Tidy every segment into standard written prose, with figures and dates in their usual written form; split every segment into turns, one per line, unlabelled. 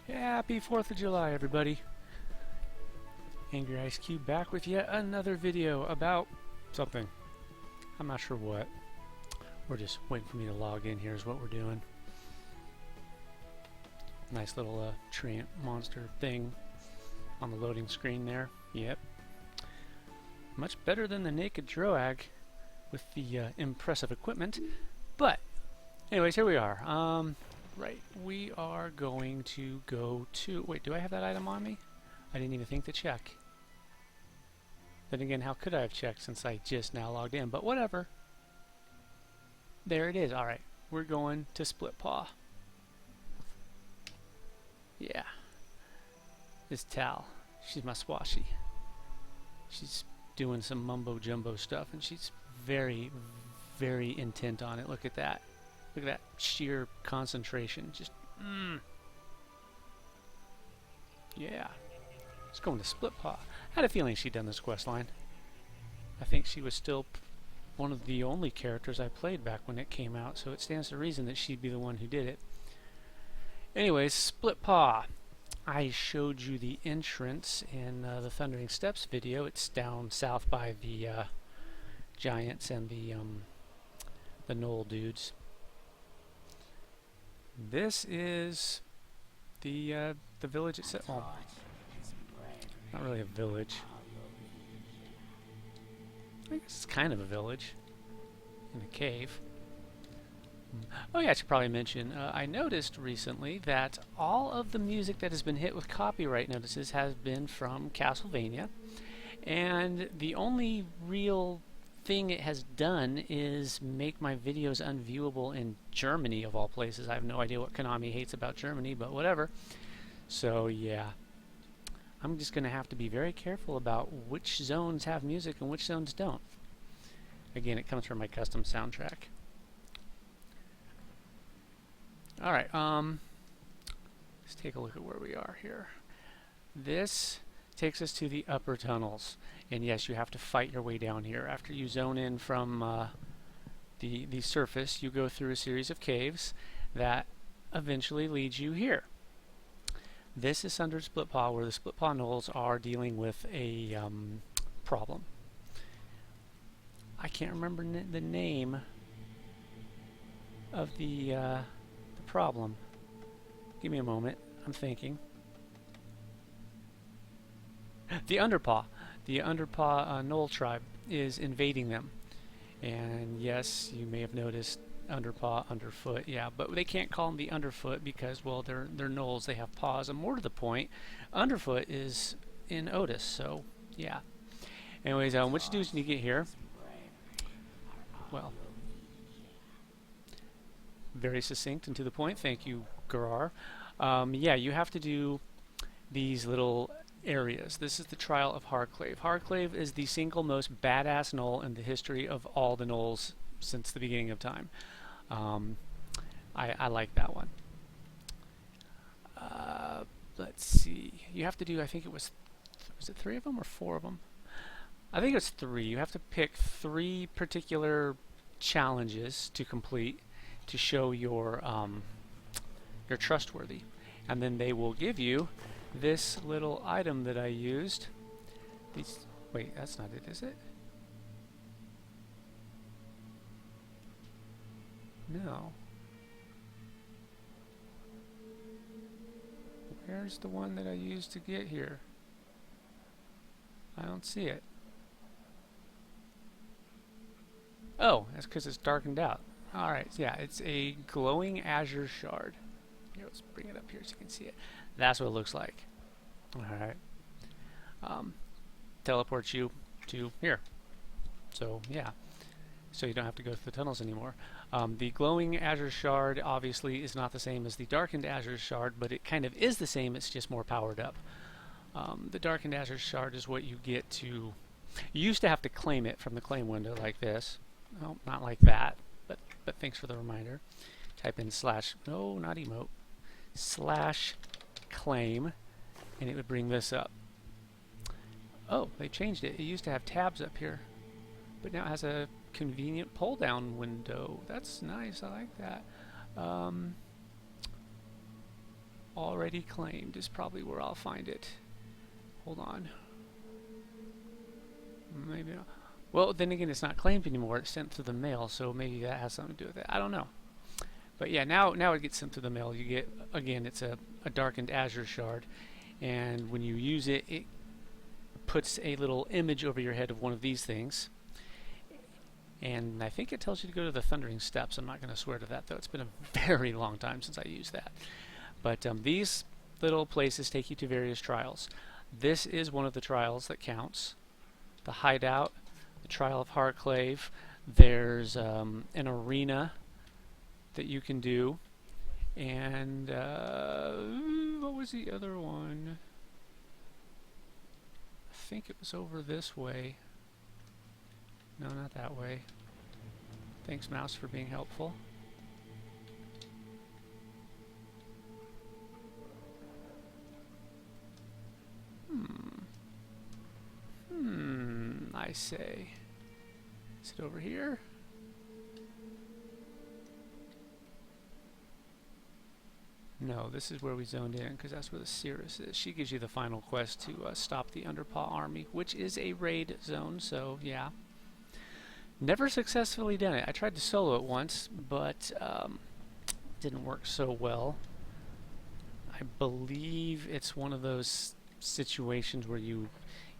Happy 4th of July, everybody. Angry Ice Cube back with yet another video about something. I'm not sure what. We're just waiting for me to log in. Here's what we're doing. Nice little treant monster thing on the loading screen there. Yep. Much better than the Naked Droag with the impressive equipment. But, anyways, here we are. Right, we are going to go to... Wait, do I have that item on me? I didn't even think to check. Then again, how could I have checked since I just now logged in? But whatever. There it is. Alright, we're going to Split Paw. Yeah. This Tal. She's my squashy. She's doing some mumbo-jumbo stuff, and she's very, very intent on it. Look at that. Look at that sheer concentration. Just, yeah. Let's go into Split Paw. I had a feeling she'd done this quest line. I think she was still one of the only characters I played back when it came out, so it stands to reason that she'd be the one who did it. Anyways, Split Paw. I showed you the entrance in the Thundering Steps video. It's down south by the giants and the gnoll dudes. This is the village itself. Oh, not really a village. I guess it's kind of a village in a cave. Oh yeah, I should probably mention, I noticed recently that all of the music that has been hit with copyright notices has been from Castlevania, and the only real thing it has done is make my videos unviewable in Germany, of all places. I have no idea what Konami hates about Germany, but whatever. So yeah, I'm just going to have to be very careful about which zones have music and which zones don't. Again, it comes from my custom soundtrack. Alright, let's take a look at where we are here. This takes us to the upper tunnels. And yes, you have to fight your way down here. After you zone in from the surface, you go through a series of caves that eventually leads you here. This is under Split Paw, where the Split Paw gnolls are dealing with a problem. I can't remember the name of the problem. Give me a moment. I'm thinking. The Underpaw. The Underpaw Gnoll tribe is invading them. And yes, you may have noticed Underpaw, Underfoot. Yeah, but they can't call them the Underfoot because, well, they're gnolls. They have paws. And more to the point, Underfoot is in Otis. So, yeah. Anyways, what you do is when you get here, well, very succinct and to the point. Thank you, Garar. Yeah, you have to do these little areas. This is the Trial of Harclave. Harclave is the single most badass gnoll in the history of all the gnolls since the beginning of time. I like that one. Let's see. You have to do, I think it was it 3 of them or 4 of them? I think it was 3. You have to pick 3 particular challenges to complete to show you're trustworthy. And then they will give you this little item that I used. Wait, that's not it, is it? No. Where's the one that I used to get here? I don't see it. Oh, that's because it's darkened out. Alright, yeah, it's a glowing azure shard. Here, let's bring it up here so you can see it. That's what it looks like. Alright. Teleports you to here. So, yeah. So you don't have to go through the tunnels anymore. The glowing azure shard obviously is not the same as the darkened azure shard, but it kind of is the same, it's just more powered up. The darkened azure shard is what you get to... You used to have to claim it from the claim window like this. Oh, not like that, but thanks for the reminder. Type in slash... No, not emote. Slash claim, and it would bring this up. Oh, they changed it. It used to have tabs up here, but now it has a convenient pull down window. That's nice. I like that. already claimed is probably where I'll find it. Hold on. Maybe not. Well, then again, it's not claimed anymore. It's sent through the mail, so maybe that has something to do with it. I don't know. But yeah, now it gets sent through the mail. You get, again, it's a darkened Azure shard, and when you use it, it puts a little image over your head of one of these things. And I think it tells you to go to the Thundering Steps. I'm not going to swear to that, though. It's been a very long time since I used that. But these little places take you to various trials. This is one of the trials that counts. The Hideout, the Trial of Harclave. There's an arena that you can do. And what was the other one? I think it was over this way. No, not that way. Thanks, mouse, for being helpful. I say. Is it over here? No, this is where we zoned in, because that's where the Cirrus is. She gives you the final quest to stop the Underpaw army, which is a raid zone, so yeah. Never successfully done it. I tried to solo it once, but didn't work so well. I believe it's one of those situations where you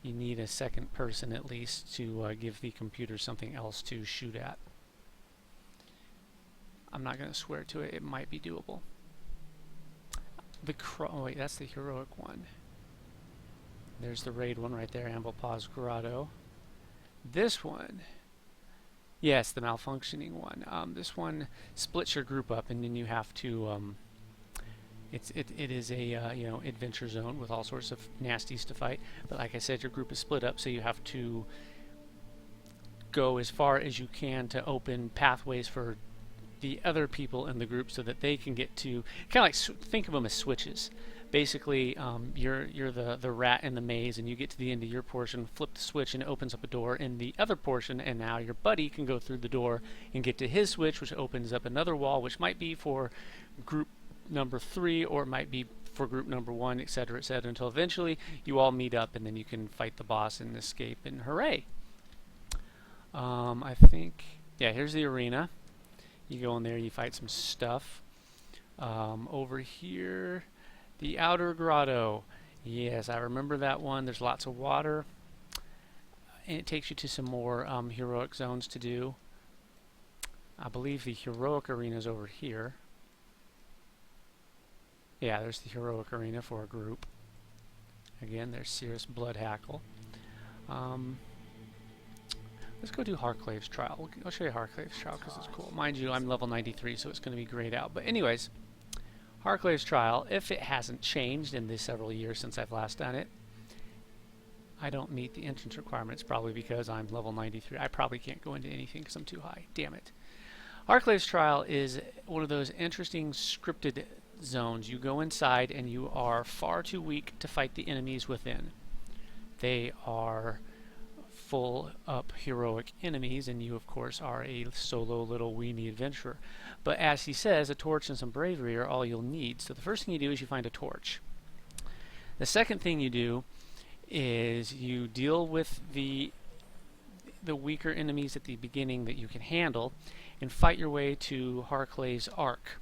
need a second person at least to give the computer something else to shoot at. I'm not going to swear to it. It might be doable. Oh wait, that's the heroic one. There's the raid one right there, Amblepaw's Grotto. This one, yes, the malfunctioning one. This one splits your group up, and then you have to. It is a adventure zone with all sorts of nasties to fight. But like I said, your group is split up, so you have to go as far as you can to open pathways for the other people in the group so that they can get to kind of like think of them as switches. Basically, you're the rat in the maze, and you get to the end of your portion, flip the switch, and it opens up a door in the other portion, and now your buddy can go through the door and get to his switch, which opens up another wall, which might be for group number 3, or it might be for group number 1, etc., etc., until eventually you all meet up, and then you can fight the boss and escape, and hooray! I think, yeah, here's the arena. You go in there, you fight some stuff. Over here, the Outer Grotto. Yes, I remember that one. There's lots of water, and it takes you to some more heroic zones to do. I believe the heroic arena is over here. Yeah, there's the heroic arena for a group. Again, there's Cirrus Bloodhackle. Let's go do Harclave's Trial. I'll show you Harclave's Trial because it's cool. Mind you, I'm level 93, so it's going to be grayed out. But anyways, Harclave's Trial, if it hasn't changed in the several years since I've last done it, I don't meet the entrance requirements, probably because I'm level 93. I probably can't go into anything because I'm too high. Damn it. Harclave's Trial is one of those interesting scripted zones. You go inside and you are far too weak to fight the enemies within. They are full up heroic enemies, and you of course are a solo little weenie adventurer. But as he says, a torch and some bravery are all you'll need. So the first thing you do is you find a torch. The second thing you do is you deal with the weaker enemies at the beginning that you can handle and fight your way to Harclave's Ark.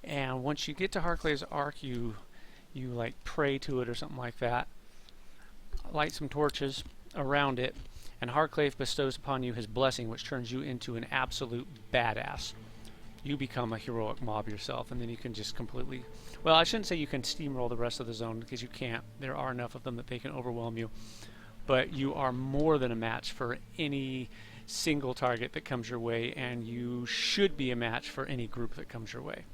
And once you get to Harclave's Ark, you like pray to it or something like that, light some torches around it, and Harclave bestows upon you his blessing, which turns you into an absolute badass. You become a heroic mob yourself, and then you can just completely, well, I shouldn't say you can steamroll the rest of the zone, because you can't. There are enough of them that they can overwhelm you, but you are more than a match for any single target that comes your way, and you should be a match for any group that comes your way.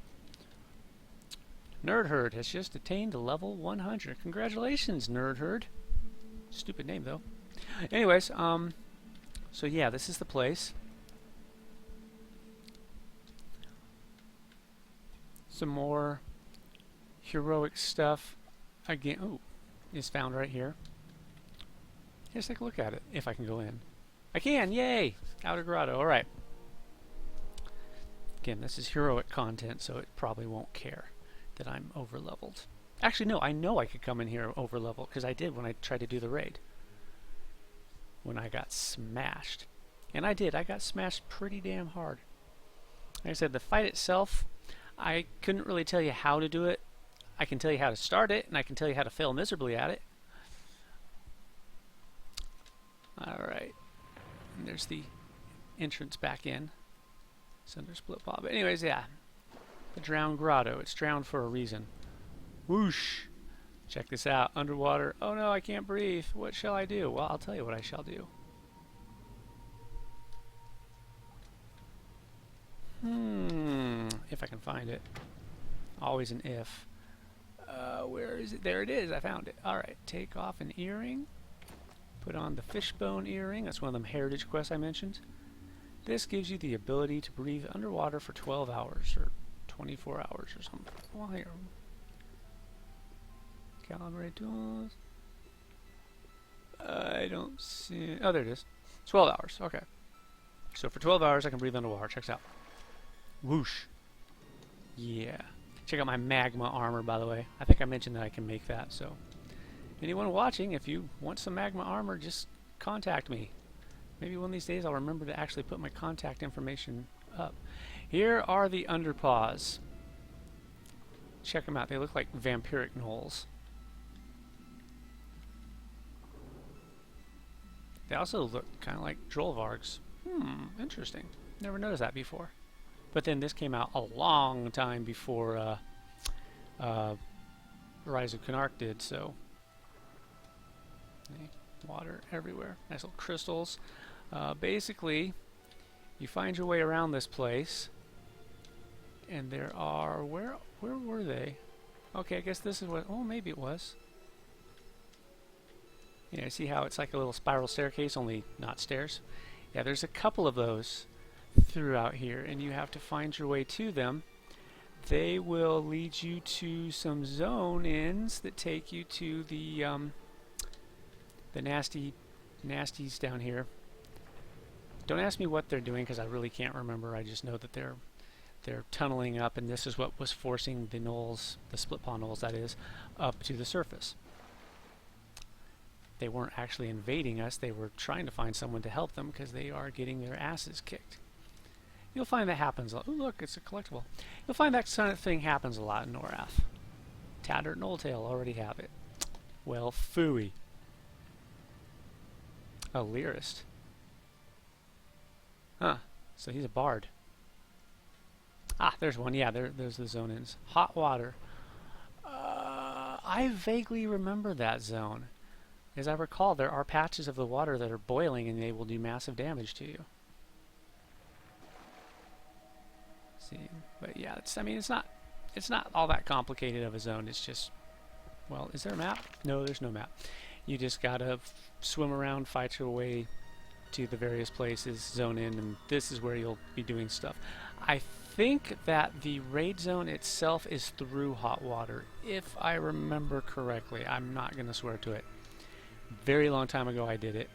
Nerdherd has just attained level 100. Congratulations, Nerdherd. Stupid name, though. Anyways, so yeah, this is the place. Some more heroic stuff again. Oh, is found right here. Let's take a look at it, if I can go in. I can! Yay! Outer Grotto, alright. Again, this is heroic content, so it probably won't care that I'm over leveled. Actually, no, I know I could come in here over level because I did when I tried to do the raid. When I got smashed. And I did. I got smashed pretty damn hard. Like I said, the fight itself, I couldn't really tell you how to do it. I can tell you how to start it, and I can tell you how to fail miserably at it. Alright. And there's the entrance back in. Cinder split pop. But anyways, yeah. The Drowned Grotto. It's drowned for a reason. Whoosh! Check this out. Underwater. Oh no, I can't breathe. What shall I do? Well, I'll tell you what I shall do. If I can find it. Always an if. Where is it? There it is. I found it. Alright. Take off an earring. Put on the fishbone earring. That's one of them heritage quests I mentioned. This gives you the ability to breathe underwater for 12 hours or 24 hours or something. Well, here. Calibrate tools. I don't see it. Oh, there it is. 12 hours. Okay. So for 12 hours I can breathe underwater. Check this out. Whoosh. Yeah. Check out my magma armor, by the way. I think I mentioned that I can make that, so anyone watching, if you want some magma armor, just contact me. Maybe one of these days I'll remember to actually put my contact information up. Here are the underpaws. Check them out. They look like vampiric gnolls. They also look kind of like Drollvargs. Interesting. Never noticed that before. But then this came out a long time before Rise of Canarch did, so water everywhere. Nice little crystals. Basically, you find your way around this place, and there are where were they? Okay, I guess this is what. Oh, maybe it was. Yeah, see how it's like a little spiral staircase, only not stairs. Yeah, there's a couple of those throughout here, and you have to find your way to them. They will lead you to some zone ins that take you to the nasties down here. Don't ask me what they're doing because I really can't remember. I just know that they're tunneling up, and this is what was forcing the gnolls, the split paw gnolls that is, up to the surface. They weren't actually invading us. They were trying to find someone to help them because they are getting their asses kicked. You'll find that happens a lot. Ooh, look, it's a collectible. You'll find that kind of thing happens a lot in Norath. Tattered Knolltail already have it. Well, phooey. A lyrist. Huh. So he's a bard. Ah, there's one. Yeah, there's the zone ins. Hot water. I vaguely remember that zone. As I recall, there are patches of the water that are boiling and they will do massive damage to you. See, but yeah, I mean, it's not all that complicated of a zone. It's just, well, is there a map? No, there's no map. You just gotta swim around, fight your way to the various places, zone in, and this is where you'll be doing stuff. I think that the raid zone itself is through hot water, if I remember correctly. I'm not gonna swear to it. Very long time ago I did it.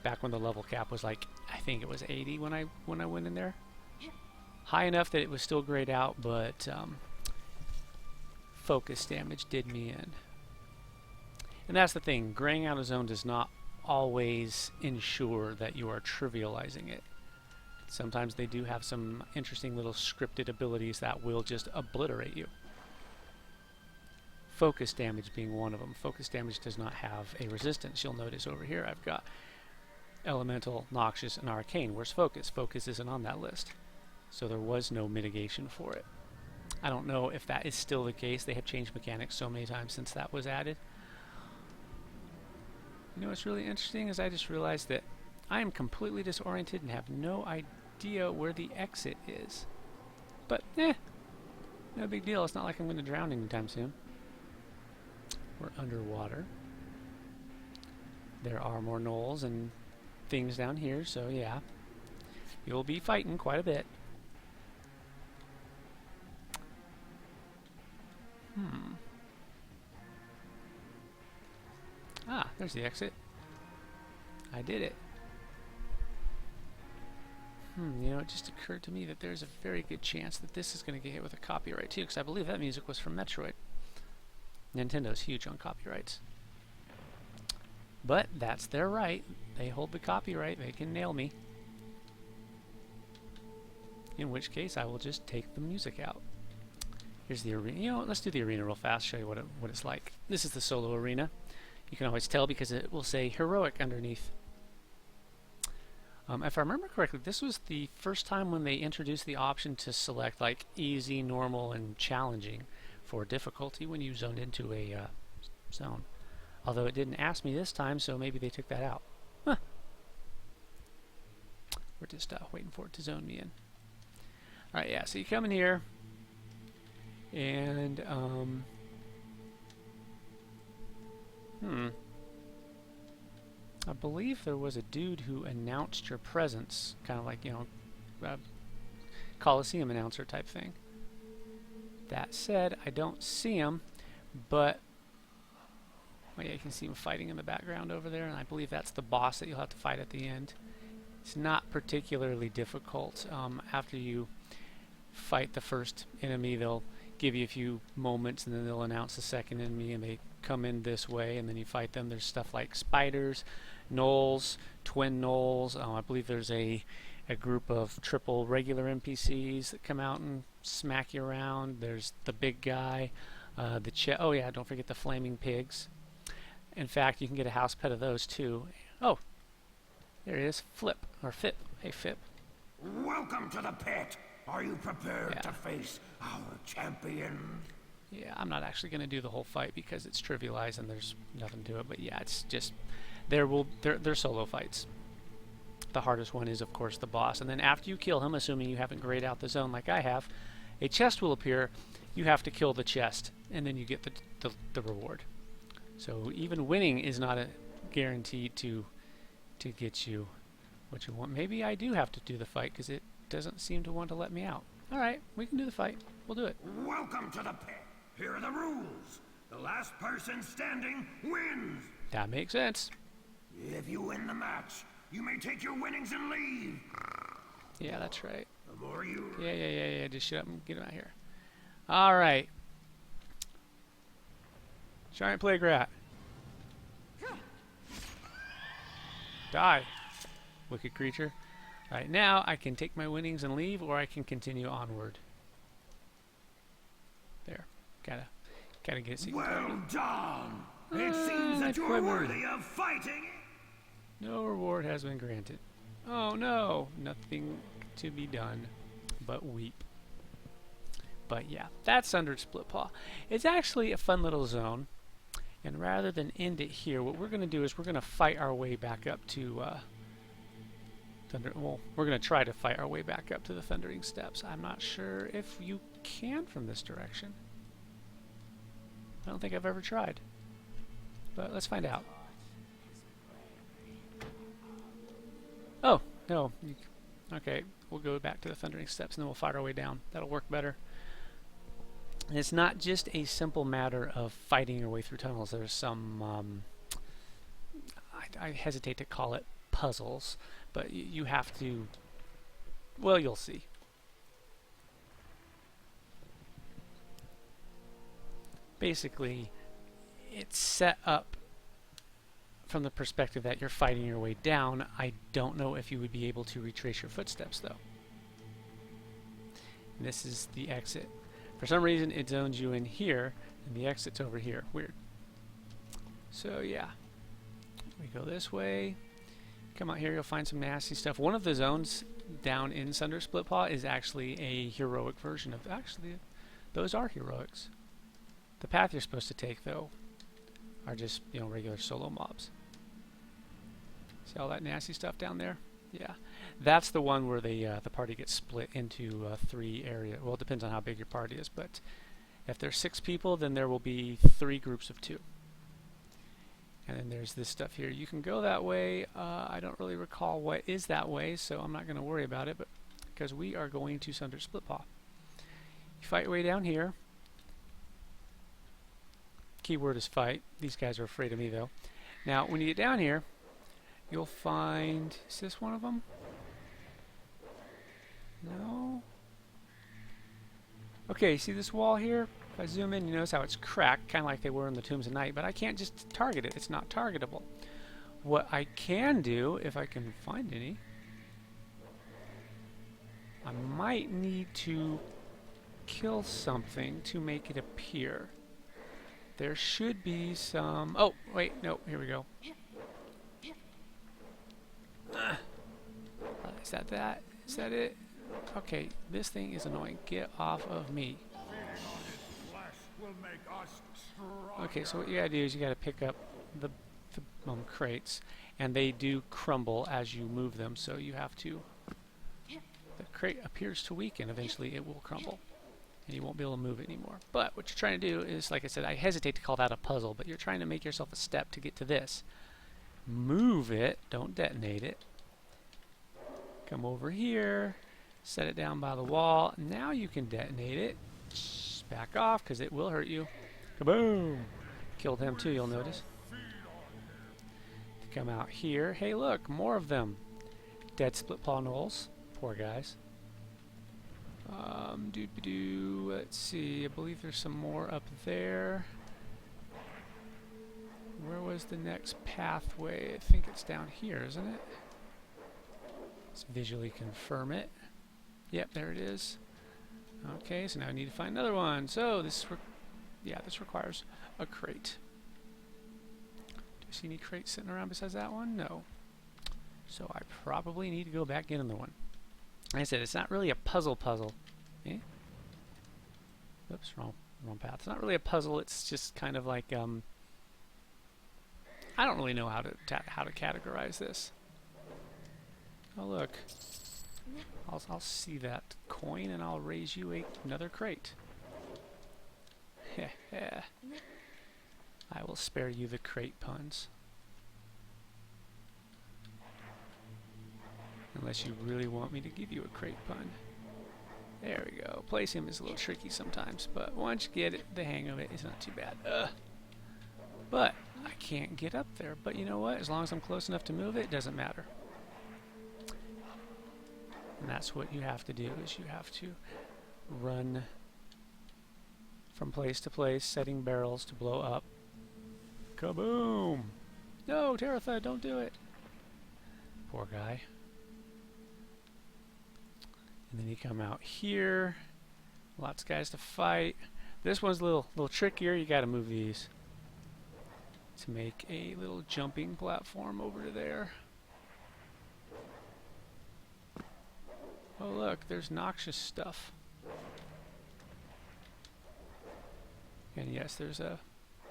Back when the level cap was like, I think it was 80 when I went in there. High enough that it was still grayed out, but focus damage did me in. And that's the thing, graying out a zone does not always ensure that you are trivializing it. Sometimes they do have some interesting little scripted abilities that will just obliterate you. Focus damage being one of them. Focus damage does not have a resistance. You'll notice over here I've got Elemental, Noxious, and Arcane. Where's Focus? Focus isn't on that list. So there was no mitigation for it. I don't know if that is still the case. They have changed mechanics so many times since that was added. You know what's really interesting is I just realized that I am completely disoriented and have no idea where the exit is. But, no big deal. It's not like I'm going to drown anytime soon. We're underwater. There are more gnolls and things down here, so yeah. You'll be fighting quite a bit. Ah, there's the exit. I did it. You know, it just occurred to me that there's a very good chance that this is going to get hit with a copyright too, because I believe that music was from Metroid. Nintendo's huge on copyrights. But that's their right. They hold the copyright. They can nail me. In which case, I will just take the music out. Here's the arena. You know, let's do the arena real fast, show you what it's like. This is the solo arena. You can always tell because it will say heroic underneath. If I remember correctly, this was the first time when they introduced the option to select like easy, normal, and challenging for difficulty when you zoned into a zone. Although it didn't ask me this time, so maybe they took that out. Huh. We're just waiting for it to zone me in. Alright, yeah, so you come in here, and, I believe there was a dude who announced your presence, kind of like, you know, Coliseum announcer type thing. That said, I don't see him, but oh yeah, you can see him fighting in the background over there, and I believe that's the boss that you'll have to fight at the end. It's not particularly difficult. After you fight the first enemy, they'll give you a few moments, and then they'll announce the second enemy, and they come in this way, and then you fight them. There's stuff like spiders, gnolls, twin gnolls. I believe there's a group of triple regular NPCs that come out and smack you around. There's the big guy, oh yeah, don't forget the flaming pigs. In fact, you can get a house pet of those too. Oh, there it is, Flip, or Fip. Hey, Fip.
Welcome to the pit. Are you prepared to face our champion?
Yeah, I'm not actually going to do the whole fight because it's trivialized and there's nothing to it. But yeah, it's just they're solo fights. The hardest one is, of course, the boss. And then after you kill him, assuming you haven't grayed out the zone like I have, a chest will appear. You have to kill the chest, and then you get the reward. So even winning is not a guarantee to get you what you want. Maybe I do have to do the fight because it doesn't seem to want to let me out. All right, we can do the fight. We'll do it.
Welcome to the pit. Here are the rules. The last person standing wins.
That makes sense.
If you win the match, you may take your winnings and leave.
Yeah, that's right.
The more you...
Yeah. Just shut up and get him out here. All right. Giant plague rat. Die, wicked creature. All right, now I can take my winnings and leave, or I can continue onward. There. Gotta get it. So
well done. It seems that you're worthy of fighting.
No reward has been granted. Oh no, nothing to be done but weep. But yeah, that's Sundered Splitpaw. It's actually a fun little zone. And rather than end it here, what we're going to do is we're going to fight our way back up to we're going to try to fight our way back up to the Thundering Steps. I'm not sure if you can from this direction. I don't think I've ever tried. But let's find out. Oh, no. Okay, we'll go back to the Thundering Steps and then we'll fight our way down. That'll work better. And it's not just a simple matter of fighting your way through tunnels. There's some, I hesitate to call it puzzles, but you have to, well, you'll see. Basically, it's set up from the perspective that you're fighting your way down. I don't know if you would be able to retrace your footsteps, though. And this is the exit. For some reason, it zones you in here, and the exit's over here. Weird. So, yeah. We go this way. Come out here, you'll find some nasty stuff. One of the zones down in Sundered Splitpaw is actually a heroic version of... Actually, those are heroics. The path you're supposed to take, though, are just, you know, regular solo mobs. See all that nasty stuff down there? Yeah. That's the one where the party gets split into 3 areas. Well, it depends on how big your party is, but if there's 6 people, then there will be 3 groups of 2. And then there's this stuff here. You can go that way. I don't really recall what is that way, so I'm not going to worry about it, but because we are going to Sundered Splitpaw. You fight your way down here. Keyword is fight. These guys are afraid of me, though. Now, when you get down here, you'll find... Is this one of them? No. Okay, see this wall here? If I zoom in, you notice how it's cracked, kind of like they were in the Tombs of Night, but I can't just target it. It's not targetable. What I can do, if I can find any, I might need to kill something to make it appear. There should be some... Oh, wait, no, here we go. Is that that? Is that it? Okay, this thing is annoying. Get off of me. Okay, so what you gotta do is you gotta pick up the crates, and they do crumble as you move them, so you have to... The crate appears to weaken. Eventually it will crumble, and you won't be able to move it anymore. But what you're trying to do is, like I said, I hesitate to call that a puzzle, but you're trying to make yourself a step to get to this. Move it, don't detonate it. Come over here, set it down by the wall. Now you can detonate it. Back off, because it will hurt you. Kaboom! Killed him too, you'll notice. Come out here. Hey, look, more of them. Dead split paw gnolls. Poor guys. Let's see. I believe there's some more up there. Where was the next pathway? I think it's down here, isn't it? Let's visually confirm it. Yep, there it is. Okay, so now I need to find another one. So this requires a crate. Do you see any crates sitting around besides that one? No. So I probably need to go back get another one. Like I said, it's not really a puzzle. Eh? Oops, wrong path. It's not really a puzzle. It's just kind of like I don't really know how to categorize this. Oh look, I'll see that coin and I'll raise you another crate. Heh. I will spare you the crate puns. Unless you really want me to give you a crate pun. There we go. Placing him is a little tricky sometimes, but once you get the hang of it, it's not too bad. But I can't get up there. But you know what? As long as I'm close enough to move it, it doesn't matter. And that's what you have to do, is you have to run from place to place, setting barrels to blow up. Kaboom! No, Teratha, don't do it. Poor guy. And then you come out here. Lots of guys to fight. This one's a little trickier. You got to move these to make a little jumping platform over to there. Oh look, there's noxious stuff. And yes, there's a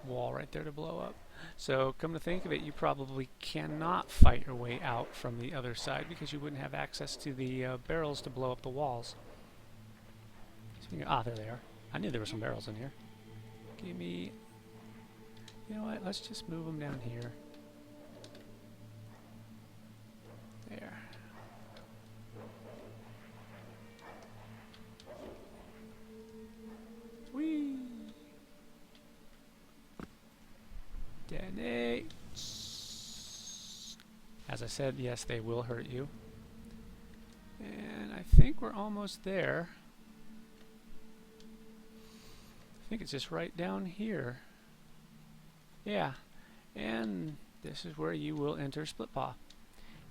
wall right there to blow up. So come to think of it, you probably cannot fight your way out from the other side because you wouldn't have access to the barrels to blow up the walls. So there they are. I knew there were some barrels in here. Give me... You know what? Let's just move them down here. There. Whee! Detonate. As I said, yes, they will hurt you. And I think we're almost there. I think it's just right down here. Yeah, and this is where you will enter Splitpaw.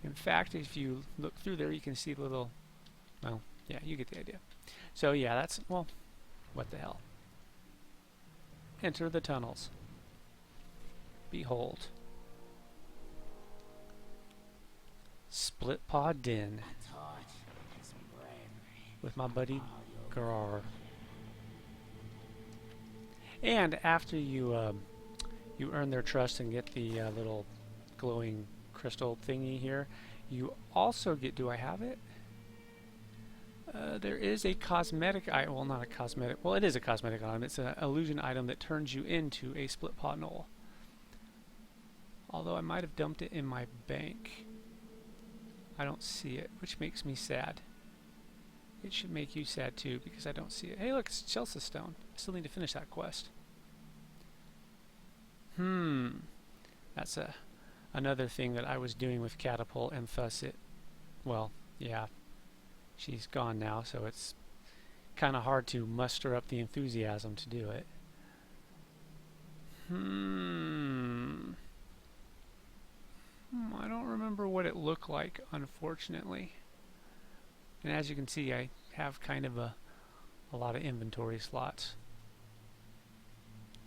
In fact, if you look through there, you can see the little... Well, yeah, you get the idea. So yeah, that's... Well, what the hell. Enter the tunnels. Behold. Splitpaw Den. With my buddy Garar. And after you you earn their trust and get the little glowing crystal thingy here, you also get... Do I have it? There is a cosmetic item. Well, not a cosmetic. Well, it is a cosmetic item. It's an illusion item that turns you into a Splitpaw Gnoll. Although I might have dumped it in my bank. I don't see it, which makes me sad. It should make you sad too, because I don't see it. Hey, look, it's Chelsea Stone. I still need to finish that quest. That's another thing that I was doing with Catapult, and thus it... Well, yeah. She's gone now, so it's kind of hard to muster up the enthusiasm to do it. I don't remember what it looked like, unfortunately. And as you can see, I have kind of a lot of inventory slots.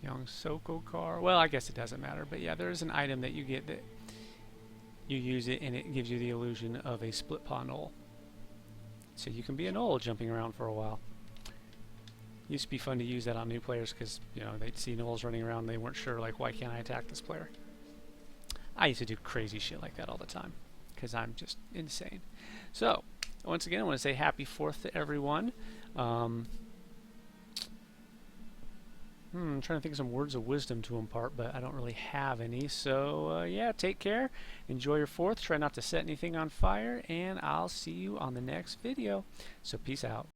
Young Soko car. Well, I guess it doesn't matter, but yeah, there is an item that you get that you use it and it gives you the illusion of a split paw knoll. So you can be a knoll jumping around for a while. Used to be fun to use that on new players because, you know, they'd see gnolls running around and they weren't sure, like, why can't I attack this player? I used to do crazy shit like that all the time because I'm just insane. So, once again, I want to say happy 4th to everyone. I'm trying to think of some words of wisdom to impart, but I don't really have any. So, yeah, take care. Enjoy your 4th. Try not to set anything on fire, and I'll see you on the next video. So, peace out.